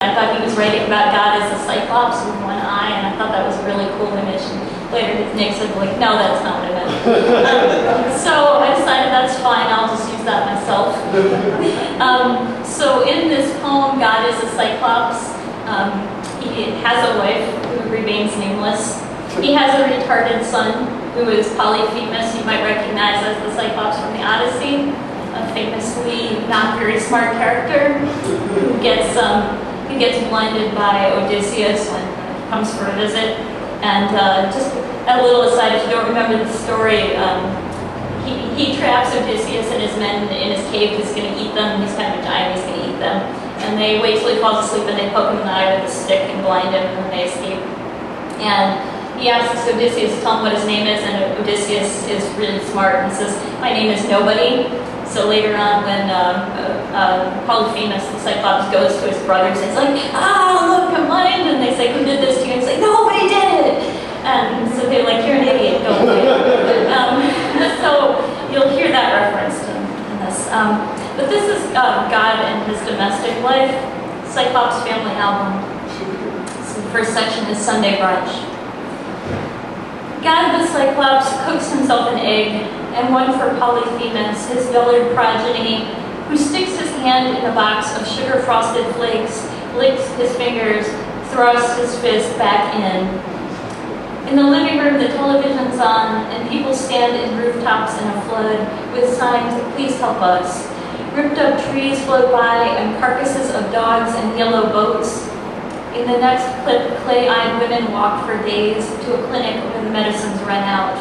I thought he was writing about God as a cyclops with one eye, and I thought that was a really cool image. And later Nick said, like, no, that's not what I meant. So I decided that's fine, I'll just use that myself. So in this poem, God is a cyclops. He has a wife who remains nameless. He has a retarded son who is Polyphemus. You might recognize as the Cyclops from the Odyssey, a famously not very smart character who gets blinded by Odysseus when he comes for a visit. And just a little aside, if you don't remember the story, he traps Odysseus and his men in his cave. He's going to eat them. He's kind of a giant. He's going to eat them. And they wait till he falls asleep and they poke him in the eye with a stick and blind him, and then they escape. And he asks Odysseus to tell him what his name is, and Odysseus is really smart and says, my name is Nobody. So later on when Polyphemus, the Cyclops, goes to his brothers, he's like, look, I'm blind. And they say, who did this to you? And he's like, nobody did it. And so they're like, you're an idiot, go away. So you'll hear that reference in this. But this is God and his domestic life, Cyclops Family Album. So the first section is Sunday Brunch. God the Cyclops cooks himself an egg, and one for Polyphemus, his dullard progeny, who sticks his hand in a box of sugar-frosted flakes, licks his fingers, thrusts his fist back in. In the living room, the television's on, and people stand in rooftops in a flood with signs, please help us. Ripped up trees float by, and carcasses of dogs and yellow boats. In the next clip, clay-eyed women walk for days to a clinic where the medicines run out.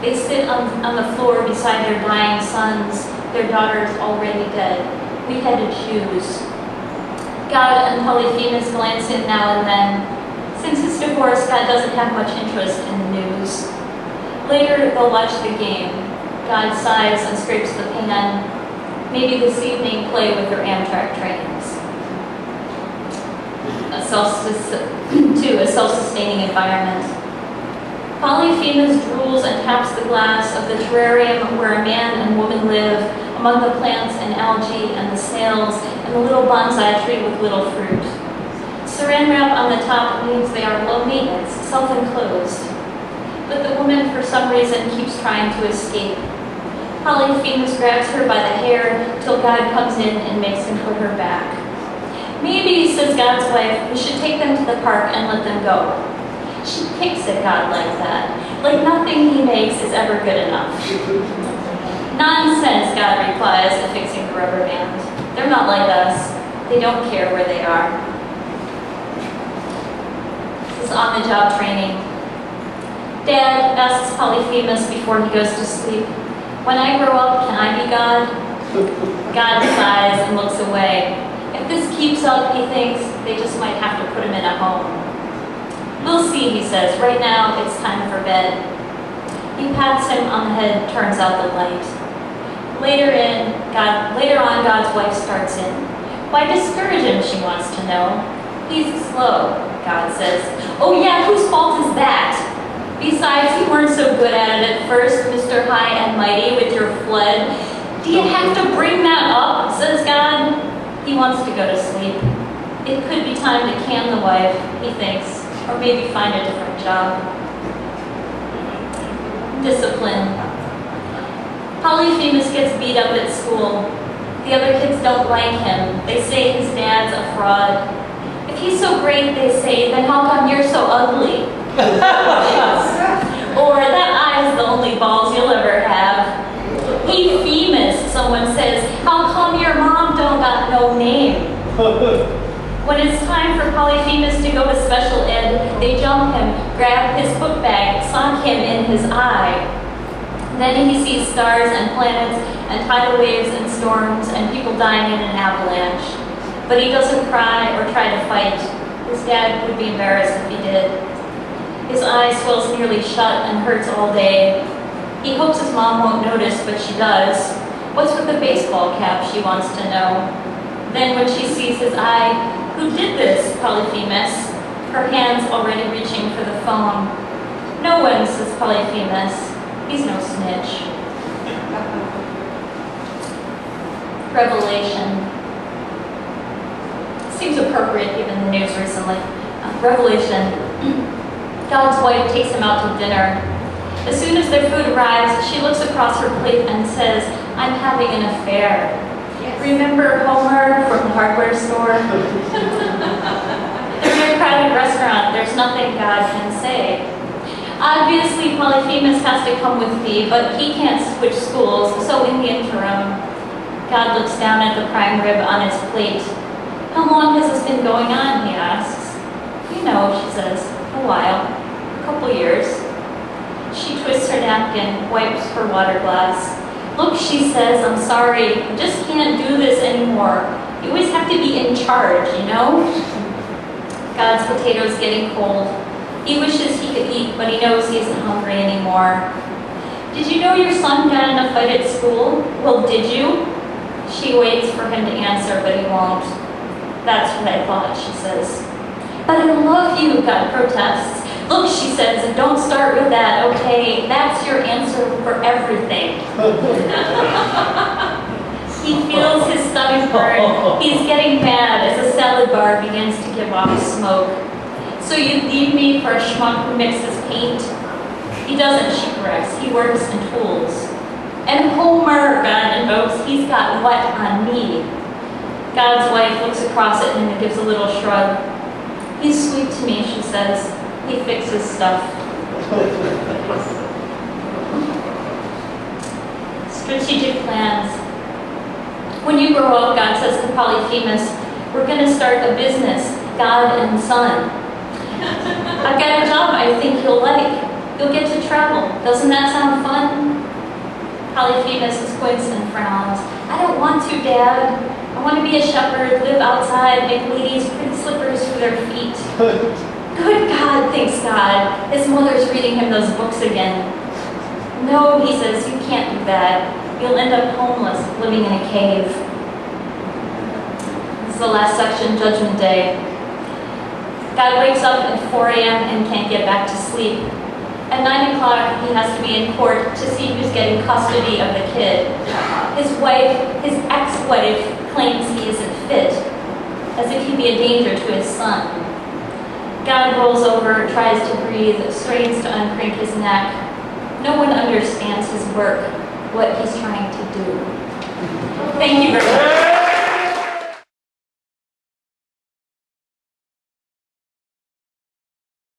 They sit on the floor beside their dying sons, their daughters already dead. We had to choose. God and Polyphemus glance in now and then. Since his divorce, God doesn't have much interest in the news. Later, they'll watch the game. God sighs and scrapes the pan. Maybe this evening, play with their Amtrak trains. A self-sustaining environment. Polyphemus drools and taps the glass of the terrarium where a man and woman live, among the plants and algae and the snails and the little bonsai tree with little fruit. Saran wrap on the top means they are low maintenance, self-enclosed. But the woman, for some reason, keeps trying to escape. Polyphemus grabs her by the hair till God comes in and makes him put her back. Maybe, says God's wife, we should take them to the park and let them go. She picks at God like that, like nothing he makes is ever good enough. Nonsense, God replies, affixing the rubber band. They're not like us. They don't care where they are. This is on-the-job training. Dad asks Polyphemus before he goes to sleep, when I grow up, can I be God? God sighs and looks away. If this keeps up, he thinks, they just might have to put him in a home. We'll see, he says. Right now, it's time for bed. He pats him on the head, turns out the light. Later on, God's wife starts in. Why discourage him, she wants to know. He's slow, God says. Oh yeah, whose fault is that? Besides, you weren't so good at it at first, Mr. High and Mighty, with your flood. Do you have to bring that up, says God. He wants to go to sleep. It could be time to can the wife, he thinks, or maybe find a different job. Discipline. Polyphemus gets beat up at school. The other kids don't like him. They say his dad's a fraud. If he's so great, they say, then how come you're so ugly? Or that eye's the only balls you'll ever have. He famous, someone says, how come your mom don't got no name? When it's time for Polyphemus to go to special ed, they jump him, grab his book bag, sock him in his eye. Then he sees stars and planets and tidal waves and storms and people dying in an avalanche. But he doesn't cry or try to fight. His dad would be embarrassed if he did. His eye swells nearly shut and hurts all day. He hopes his mom won't notice, but she does. What's with the baseball cap, she wants to know. Then when she sees his eye, who did this, Polyphemus? Her hand's already reaching for the phone. No one, says Polyphemus. He's no snitch. Revelation. Seems appropriate given the news recently. Revelation. God's wife takes him out to dinner. As soon as their food arrives, she looks across her plate and says, "I'm having an affair." Yes. Remember Homer from the hardware store? They're in a crowded restaurant. There's nothing God can say. Obviously, Polyphemus has to come with me, but he can't switch schools, so in the interim, God looks down at the prime rib on his plate. "How long has this been going on?" he asks. "You know," she says, "a while, a couple years." She twists her napkin, wipes her water glass. "Look," she says, "I'm sorry, I just can't do this anymore. You always have to be in charge, you know?" God's potato's getting cold. He wishes he could eat, but he knows he isn't hungry anymore. "Did you know your son got in a fight at school?" "Well, did you?" She waits for him to answer, but he won't. "That's what I thought," she says. "But I love you," God protests. "Look," she says, "and don't start with that, okay? That's your answer for everything." He feels his stomach burn. He's getting mad as a salad bar begins to give off smoke. "So you leave me for a schmuck who mixes paint?" "He doesn't," she corrects. "He works in tools." "And Homer," God invokes, "he's got what on me?" God's wife looks across at him and gives a little shrug. "He's sweet to me," she says. "He fixes stuff." Strategic plans. When you grow up, God says to Polyphemus, "We're going to start a business, God and Son. I've got a job I think you'll like. You'll get to travel. Doesn't that sound fun?" Polyphemus squints and frowns. "I don't want to, Dad. I want to be a shepherd, live outside, make ladies pretty slippers for their feet." Good God, thinks God. His mother's reading him those books again. "No," he says, "you can't do that. You'll end up homeless, living in a cave." This is the last section, Judgment Day. God wakes up at 4 a.m. and can't get back to sleep. At 9 o'clock, he has to be in court to see who's getting custody of the kid. His wife, his ex-wife, claims he isn't fit, as if he'd be a danger to his son. God rolls over, tries to breathe, strains to uncrank his neck. No one understands his work, what he's trying to do. Thank you very much.